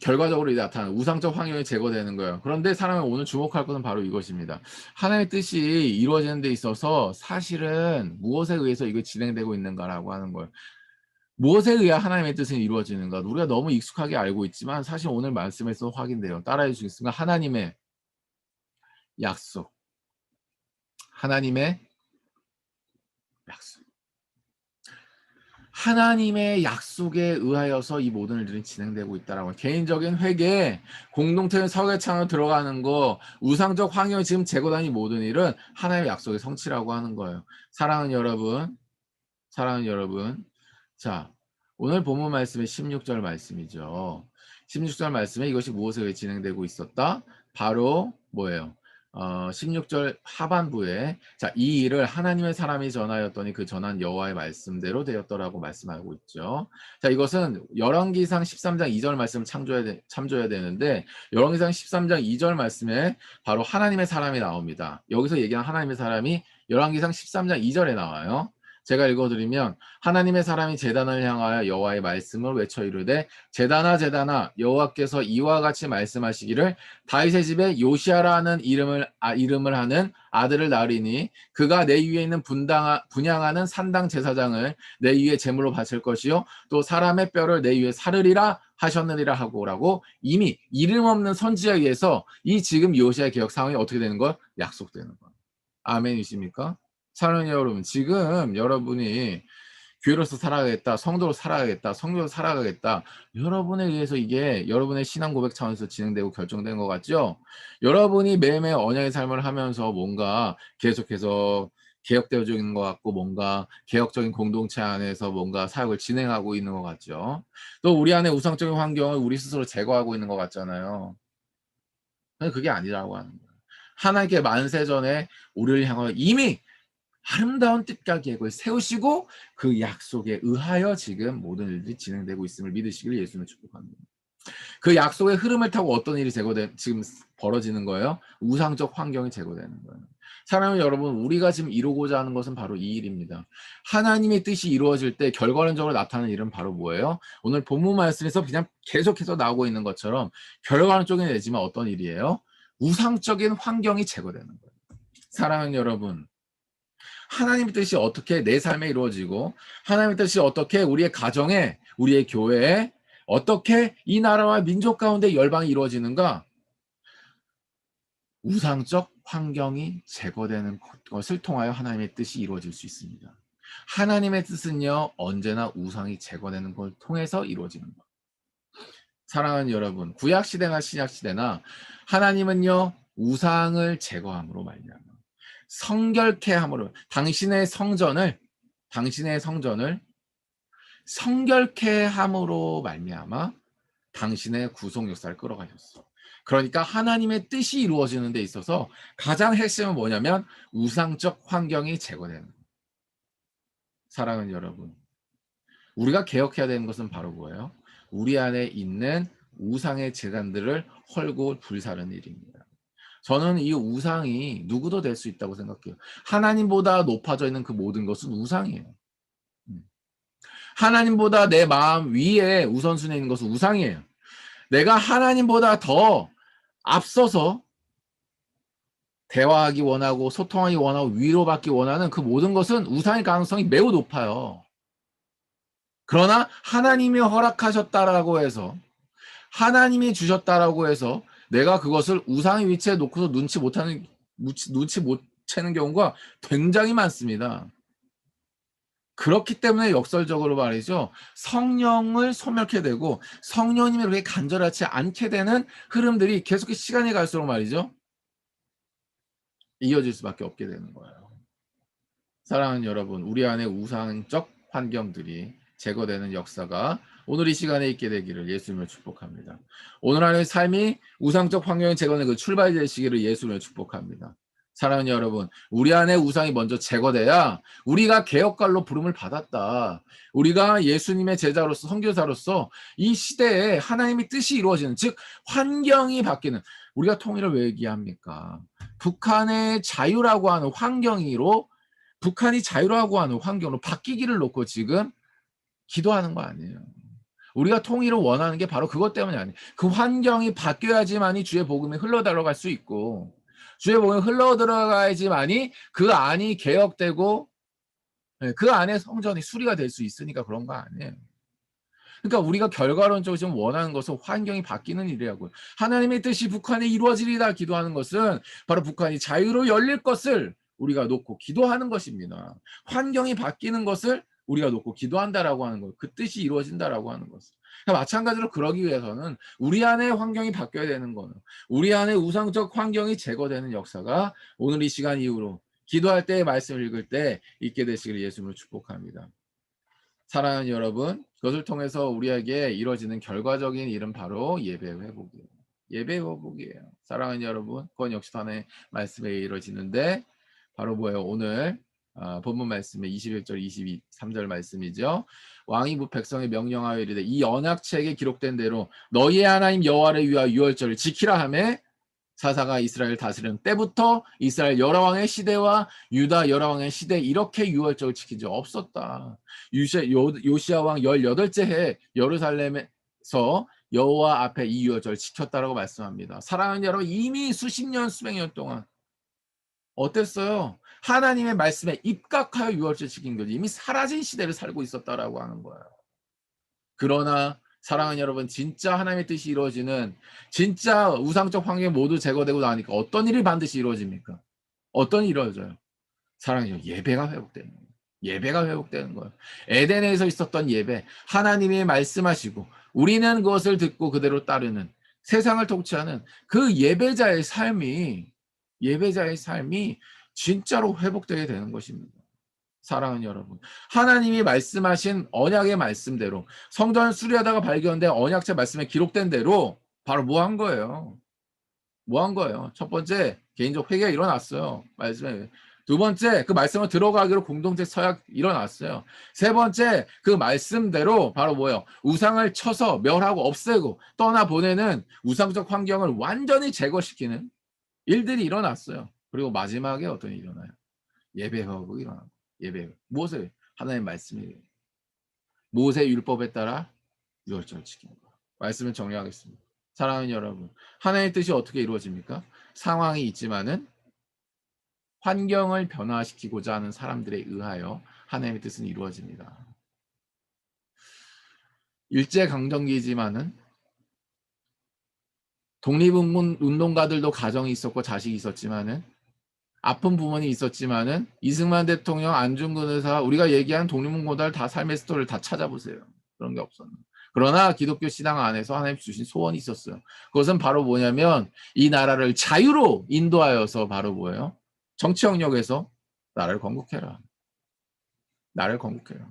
결과적으로 나타나는 우상적 환경이 제거되는 거예요. 그런데 사람이 오늘 주목할 것은 바로 이것입니다. 하나님의 뜻이 이루어지는 데 있어서 사실은 무엇에 의해서 이거 진행되고 있는가라고 하는 거예요. 무엇에 의해 하나님의 뜻은 이루어지는가? 우리가 너무 익숙하게 알고 있지만 사실 오늘 말씀에서 확인돼요. 따라해 주시겠습니까? 하나님의 약속. 하나님의 약속. 하나님의 약속에 의하여서 이 모든 일들이 진행되고 있다라고. 개인적인 회개, 공동체의 서계창으로 들어가는 거, 우상적 환경이 지금 제거된 이 모든 일은 하나님의 약속의 성취라고 하는 거예요. 사랑하는 여러분, 자, 오늘 본문 말씀의 16절 말씀이죠. 16절 말씀에 이것이 무엇에 의해 진행되고 있었다? 바로 뭐예요? 16절 하반부에 자, 이 일을 하나님의 사람이 전하였더니 그 전한 여호와의 말씀대로 되었더라고 말씀하고 있죠. 자, 이것은 열왕기상 13장 2절 말씀을 참조해야 되는데 열왕기상 13장 2절 말씀에 바로 하나님의 사람이 나옵니다. 여기서 얘기한 하나님의 사람이 열왕기상 13장 2절에 나와요. 제가 읽어드리면 하나님의 사람이 제단을 향하여 여호와의 말씀을 외쳐 이르되 제단아 제단아 여호와께서 이와 같이 말씀하시기를 다윗의 집에 요시아라는 이름을 하는 아들을 낳으리니 그가 내 위에 있는 분향하는 산당 제사장을 내 위에 제물로 바칠 것이요 또 사람의 뼈를 내 위에 사르리라 하셨느니라 하고라고 이미 이름 없는 선지자에 의해서 이 지금 요시아의 개혁 상황이 어떻게 되는 거예요? 약속되는 거예요. 아멘이십니까? 사랑하는 여러분, 지금 여러분이 교회로서 살아가겠다, 성도로 살아가겠다, 성도로 살아가겠다. 여러분에 의해서 이게 여러분의 신앙 고백 차원에서 진행되고 결정된 것 같죠? 여러분이 매일매일 언약의 삶을 하면서 뭔가 계속해서 개혁되어지고 있는 것 같고 뭔가 개혁적인 공동체 안에서 뭔가 사역을 진행하고 있는 것 같죠? 또 우리 안에 우상적인 환경을 우리 스스로 제거하고 있는 것 같잖아요. 그게 아니라고 하는 거예요. 하나님께 만세 전에 우리를 향하여 이미 아름다운 뜻과 계획을 세우시고 그 약속에 의하여 지금 모든 일들이 진행되고 있음을 믿으시길 예수님을 축복합니다. 그 약속의 흐름을 타고 어떤 일이 지금 벌어지는 거예요? 우상적 환경이 제거되는 거예요. 사랑하는 여러분, 우리가 지금 이루고자 하는 것은 바로 이 일입니다. 하나님의 뜻이 이루어질 때 결과론적으로 나타나는 일은 바로 뭐예요? 오늘 본문 말씀에서 그냥 계속해서 나오고 있는 것처럼 결과론적인 내지만 어떤 일이에요? 우상적인 환경이 제거되는 거예요. 사랑하는 여러분, 하나님의 뜻이 어떻게 내 삶에 이루어지고 하나님의 뜻이 어떻게 우리의 가정에 우리의 교회에 어떻게 이 나라와 민족 가운데 열방이 이루어지는가? 우상적 환경이 제거되는 것을 통하여 하나님의 뜻이 이루어질 수 있습니다. 하나님의 뜻은요 언제나 우상이 제거되는 걸 통해서 이루어지는 것. 사랑하는 여러분, 구약시대나 신약시대나 하나님은요 우상을 제거함으로 말미암아 성결케 함으로 당신의 성전을 성결케 함으로 말미암아 당신의 구속 역사를 끌어가셨어. 그러니까 하나님의 뜻이 이루어지는 데 있어서 가장 핵심은 뭐냐면 우상적 환경이 제거되는 거예요. 사랑하는 여러분, 우리가 개혁해야 되는 것은 바로 뭐예요? 우리 안에 있는 우상의 제단들을 헐고 불사르는 일입니다. 저는 이 우상이 누구도 될 수 있다고 생각해요. 하나님보다 높아져 있는 그 모든 것은 우상이에요. 하나님보다 내 마음 위에 우선순위에 있는 것은 우상이에요. 내가 하나님보다 더 앞서서 대화하기 원하고 소통하기 원하고 위로받기 원하는 그 모든 것은 우상의 가능성이 매우 높아요. 그러나 하나님이 허락하셨다라고 해서, 하나님이 주셨다라고 해서 내가 그것을 우상의 위치에 놓고서 눈치 못 채는 경우가 굉장히 많습니다. 그렇기 때문에 역설적으로 말이죠, 성령을 소멸케 되고 성령님이 그렇게 간절하지 않게 되는 흐름들이 계속 시간이 갈수록 말이죠, 이어질 수밖에 없게 되는 거예요. 사랑하는 여러분, 우리 안에 우상적 환경들이 제거되는 역사가 오늘 이 시간에 있게 되기를 예수님을 축복합니다. 오늘 안의 삶이 우상적 환경이 제거되는 그 출발이 되시기를 예수님을 축복합니다. 사랑하는 여러분, 우리 안에 우상이 먼저 제거돼야 우리가 개혁갈로 부름을 받았다, 우리가 예수님의 제자로서 선교사로서 이 시대에 하나님의 뜻이 이루어지는, 즉 환경이 바뀌는, 우리가 통일을 왜 얘기합니까? 북한의 자유라고 하는 환경으로, 북한이 자유라고 하는 환경으로 바뀌기를 놓고 지금 기도하는 거 아니에요. 우리가 통일을 원하는 게 바로 그것 때문이 아니에요. 그 환경이 바뀌어야지만이 주의 복음이 흘러들어갈 수 있고, 주의 복음이 흘러들어가야지만이 그 안이 개혁되고 그 안에 성전이 수리가 될 수 있으니까 그런 거 아니에요. 그러니까 우리가 결과론적으로 지금 원하는 것은 환경이 바뀌는 일이라고요. 하나님의 뜻이 북한에 이루어지리다 기도하는 것은 바로 북한이 자유로 열릴 것을 우리가 놓고 기도하는 것입니다. 환경이 바뀌는 것을 우리가 놓고 기도한다라고 하는 것, 그 뜻이 이루어진다라고 하는 것을. 그러니까 마찬가지로 그러기 위해서는 우리 안에 환경이 바뀌어야 되는 거는, 우리 안에 우상적 환경이 제거되는 역사가 오늘 이 시간 이후로 기도할 때, 말씀을 읽을 때 있게 되시기를 예수님으로 축복합니다. 사랑하는 여러분, 그것을 통해서 우리에게 이루어지는 결과적인 일은 바로 예배 회복이에요. 예배 회복이에요. 사랑하는 여러분, 그건 역시 하나의 말씀에 이루어지는데 바로 뭐예요? 오늘 본문 말씀의 21절 23절 말씀이죠. 왕이 무 백성에 명령하여 이르되 이 언약책에 기록된 대로 너희의 하나님 여호와를 위하여 유월절을 지키라 하매 사사가 이스라엘 다스리는 때부터 이스라엘 여러 왕의 시대와 유다 여러 왕의 시대 이렇게 유월절을 지킨 적 없었다. 요시야 왕 18째 해 예루살렘에서 여호와 앞에 이 유월절을 지켰다라고 말씀합니다. 사랑하는 여러분, 이미 수십 년 수백 년 동안 어땠어요? 하나님의 말씀에 입각하여 유월절 지킨 거지. 이미 사라진 시대를 살고 있었다라고 하는 거예요. 그러나 사랑하는 여러분, 진짜 하나님의 뜻이 이루어지는, 진짜 우상적 환경이 모두 제거되고 나니까 어떤 일이 반드시 이루어집니까? 어떤 일이 이루어져요? 사랑하는 여러분, 예배가 회복되는 거예요. 예배가 회복되는 거예요. 에덴에서 있었던 예배, 하나님이 말씀하시고 우리는 그것을 듣고 그대로 따르는, 세상을 통치하는 그 예배자의 삶이 진짜로 회복되게 되는 것입니다. 사랑하는 여러분, 하나님이 말씀하신 언약의 말씀대로 성전을 수리하다가 발견된 언약책 말씀에 기록된 대로 바로 뭐 한 거예요? 첫 번째, 개인적 회개가 일어났어요. 말씀에. 두 번째, 그 말씀을 들어가기로 공동체 서약 일어났어요. 세 번째, 그 말씀대로 바로 뭐예요? 우상을 쳐서 멸하고 없애고 떠나보내는 우상적 환경을 완전히 제거시키는 일들이 일어났어요. 그리고 마지막에 어떤 일이 일어나요? 예배 회복이 일어나고. 예배. 무엇을? 하나님의 말씀이에요. 모세 율법에 따라 유월절을 지키는 거. 말씀을 정리하겠습니다. 사랑하는 여러분, 하나님의 뜻이 어떻게 이루어집니까? 상황이 있지만은 환경을 변화시키고자 하는 사람들에 의하여 하나님의 뜻은 이루어집니다. 일제강점기지만은 독립운동가들도 가정이 있었고 자식이 있었지만은, 아픈 부모님이 있었지만은, 이승만 대통령, 안중근 의사, 우리가 얘기한 독립운동가들 다 삶의 스토리를 다 찾아보세요. 그런 게 없었나. 그러나 기독교 신앙 안에서 하나님 주신 소원이 있었어요. 그것은 바로 뭐냐면 이 나라를 자유로 인도하여서 바로 뭐예요? 정치 영역에서 나라를 건국해라. 나를 건국해라.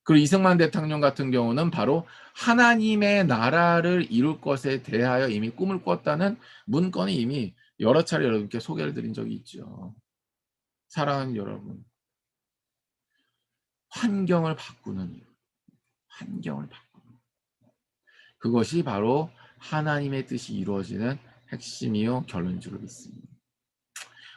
그리고 이승만 대통령 같은 경우는 바로 하나님의 나라를 이룰 것에 대하여 이미 꿈을 꿨다는 문건이 이미 여러 차례 여러분께 소개를 드린 적이 있죠. 사랑하는 여러분, 환경을 바꾸는 일, 환경을 바꾸는 그것이 바로 하나님의 뜻이 이루어지는 핵심이요 결론인 줄 믿습니다.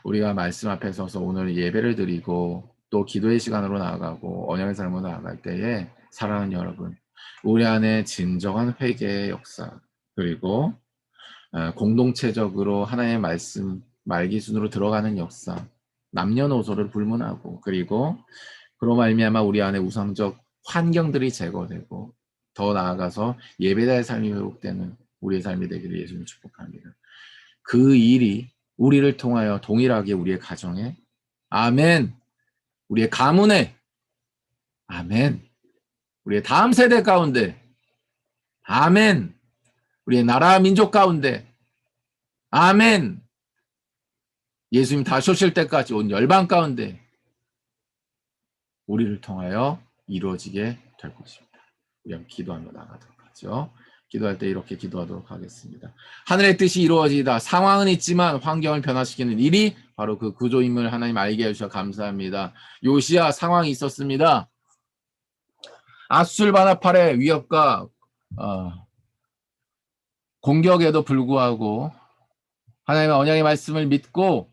우리가 말씀 앞에 서서 오늘 예배를 드리고 또 기도의 시간으로 나아가고 언약의 삶으로 나아갈 때에 사랑하는 여러분, 우리 안에 진정한 회개의 역사, 그리고 공동체적으로 하나님의 말씀 말기순으로 들어가는 역사, 남녀노소를 불문하고, 그리고 그로 말미암아 우리 안에 우상적 환경들이 제거되고 더 나아가서 예배자의 삶이 회복되는 우리의 삶이 되기를 예수님 축복합니다. 그 일이 우리를 통하여 동일하게 우리의 가정에, 아멘, 우리의 가문에, 아멘, 우리의 다음 세대 가운데, 아멘, 우리의 나라 민족 가운데, 아멘, 예수님 다시 오실 때까지 온 열방 가운데 우리를 통하여 이루어지게 될 것입니다. 우리 한번 기도하며 나가도록 하죠. 기도할 때 이렇게 기도하도록 하겠습니다. 하늘의 뜻이 이루어지다. 상황은 있지만 환경을 변화시키는 일이 바로 그 구조임을 하나님 알게 해주셔서 감사합니다. 요시야 상황이 있었습니다. 아술바나팔의 위협과 공격에도 불구하고 하나님의 언약의 말씀을 믿고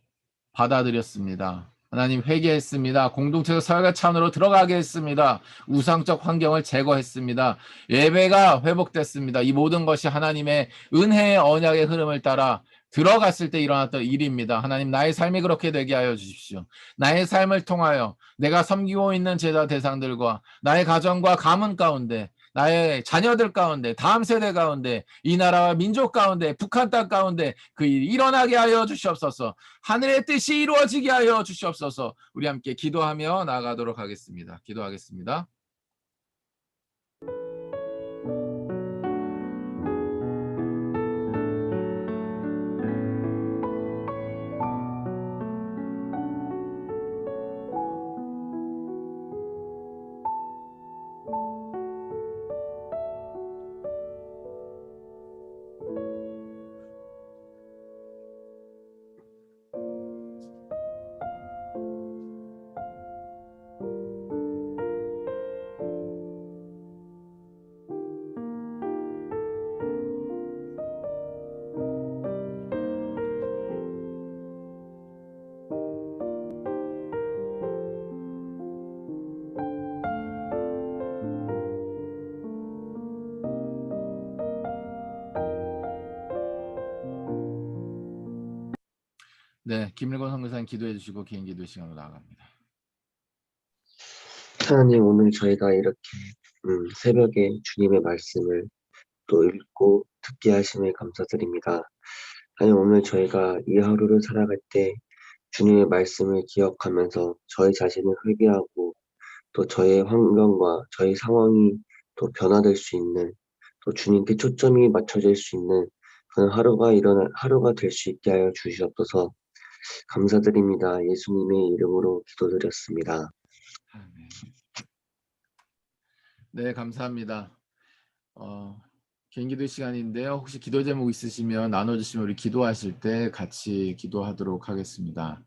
받아들였습니다. 하나님 회개했습니다. 공동체적 사회가 차원으로 들어가게 했습니다. 우상적 환경을 제거했습니다. 예배가 회복됐습니다. 이 모든 것이 하나님의 은혜의 언약의 흐름을 따라 들어갔을 때 일어났던 일입니다. 하나님, 나의 삶이 그렇게 되게 하여 주십시오. 나의 삶을 통하여 내가 섬기고 있는 제자 대상들과 나의 가정과 가문 가운데, 나의 자녀들 가운데, 다음 세대 가운데, 이 나라와 민족 가운데, 북한 땅 가운데 그 일이 일어나게 하여 주시옵소서. 하늘의 뜻이 이루어지게 하여 주시옵소서. 우리 함께 기도하며 나아가도록 하겠습니다. 기도하겠습니다. 네, 김일권 선교사님 기도해 주시고 개인 기도 시간으로 나아갑니다. 하나님, 오늘 저희가 이렇게 새벽에 주님의 말씀을 또 읽고 듣게 하심에 감사드립니다. 하나님, 오늘 저희가 이 하루를 살아갈 때 주님의 말씀을 기억하면서 저희 자신을 회개하고 또 저의 환경과 저희 상황이 또 변화될 수 있는, 또 주님께 초점이 맞춰질 수 있는 그런 하루가 될 수 있게 하여 주시옵소서. 감사드립니다. 예수님의 이름으로 기도드렸습니다. 아멘. 네, 감사합니다. 개인 기도 시간인데요. 혹시 기도 제목 있으시면 나눠주시면 우리 기도하실 때 같이 기도하도록 하겠습니다.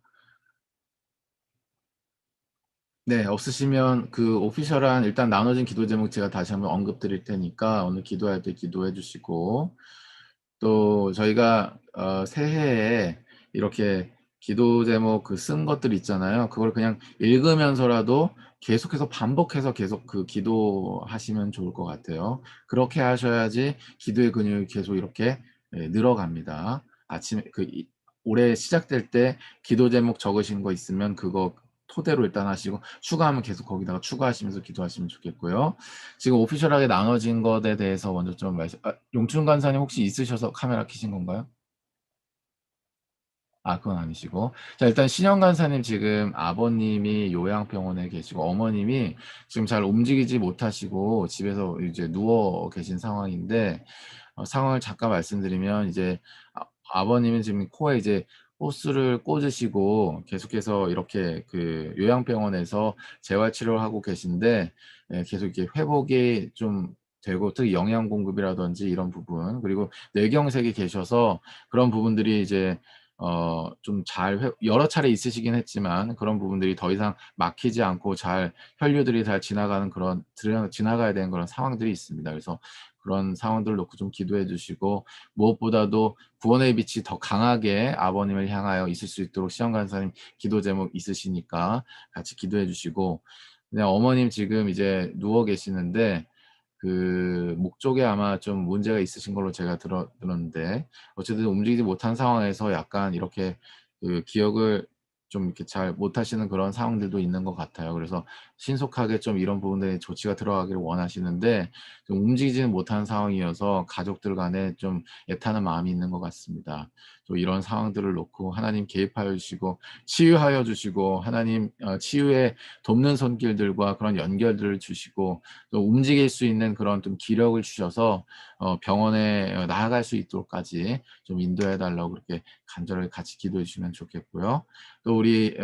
네, 없으시면 그 오피셜한 일단 나눠진 기도 제목 제가 다시 한번 언급 드릴 테니까 오늘 기도할 때 기도해 주시고, 또 저희가 새해에 이렇게 기도 제목 그 쓴 것들 있잖아요. 그걸 그냥 읽으면서라도 계속해서 반복해서 계속 그 기도하시면 좋을 것 같아요. 그렇게 하셔야지 기도의 근육이 계속 이렇게 늘어갑니다. 아침에 올해 시작될 때 기도 제목 적으신 거 있으면 그거 토대로 일단 하시고 추가하면 계속 거기다가 추가하시면서 기도하시면 좋겠고요. 지금 오피셜하게 나눠진 것에 대해서 먼저 좀 용춘 간사님 혹시 있으셔서 카메라 켜신 건가요? 그건 아니시고. 자, 일단 신영 간사님 지금 아버님이 요양병원에 계시고 어머님이 지금 잘 움직이지 못하시고 집에서 이제 누워 계신 상황인데, 상황을 잠깐 말씀드리면 이제 아버님은 지금 코에 이제 호스를 꽂으시고 계속해서 이렇게 그 요양병원에서 재활치료를 하고 계신데 계속 이렇게 회복이 좀 되고 특히 영양 공급이라든지 이런 부분 그리고 뇌경색이 계셔서 그런 부분들이 이제 좀 잘 여러 차례 있으시긴 했지만 그런 부분들이 더 이상 막히지 않고 잘 혈류들이 잘 지나가는 그런 지나가야 되는 그런 상황들이 있습니다. 그래서 그런 상황들을 놓고 좀 기도해 주시고 무엇보다도 구원의 빛이 더 강하게 아버님을 향하여 있을 수 있도록 시험 간사님 기도 제목 있으시니까 같이 기도해 주시고 그냥 어머님 지금 이제 누워 계시는데 그 목 쪽에 아마 좀 문제가 있으신 걸로 제가 들었는데 어쨌든 움직이지 못한 상황에서 약간 이렇게 그 기억을 좀 이렇게 잘 못하시는 그런 상황들도 있는 것 같아요. 그래서 신속하게 좀 이런 부분들에 조치가 들어가기를 원하시는데 좀 움직이지는 못하는 상황이어서 가족들 간에 좀 애타는 마음이 있는 것 같습니다. 또 이런 상황들을 놓고 하나님 개입하여 주시고 치유하여 주시고 하나님 치유에 돕는 손길들과 그런 연결들을 주시고 또 움직일 수 있는 그런 좀 기력을 주셔서 병원에 나아갈 수 있도록까지 좀 인도해 달라고 그렇게 간절하게 같이 기도해 주시면 좋겠고요. 또 우리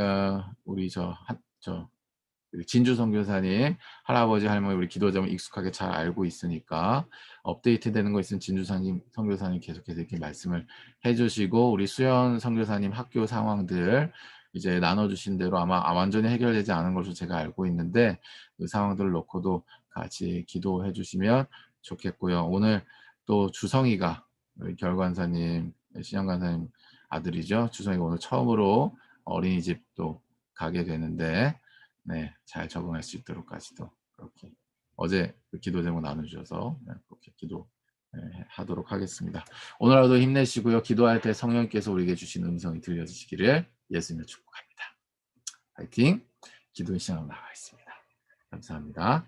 그 진주 선교사님, 할아버지, 할머니 우리 기도 제목 익숙하게 잘 알고 있으니까 업데이트되는 거 있으면 진주 선교사님 계속해서 이렇게 말씀을 해주시고 우리 수연 선교사님 학교 상황들 이제 나눠주신 대로 아마 완전히 해결되지 않은 것으로 제가 알고 있는데 그 상황들을 놓고도 같이 기도해 주시면 좋겠고요. 오늘 또 주성이가 우리 결관사님, 신영관사님 아들이죠. 주성이가 오늘 처음으로 어린이집 또 가게 되는데 네, 잘 적응할 수 있도록까지도 그렇게 어제 그 기도 제목 나눠주셔서 그렇게 기도 하도록 하겠습니다. 오늘 하루도 힘내시고요. 기도할 때 성령께서 우리에게 주신 음성이 들려주시기를 예수님을 축복합니다. 파이팅! 기도의 시간으로 나가 있습니다. 감사합니다.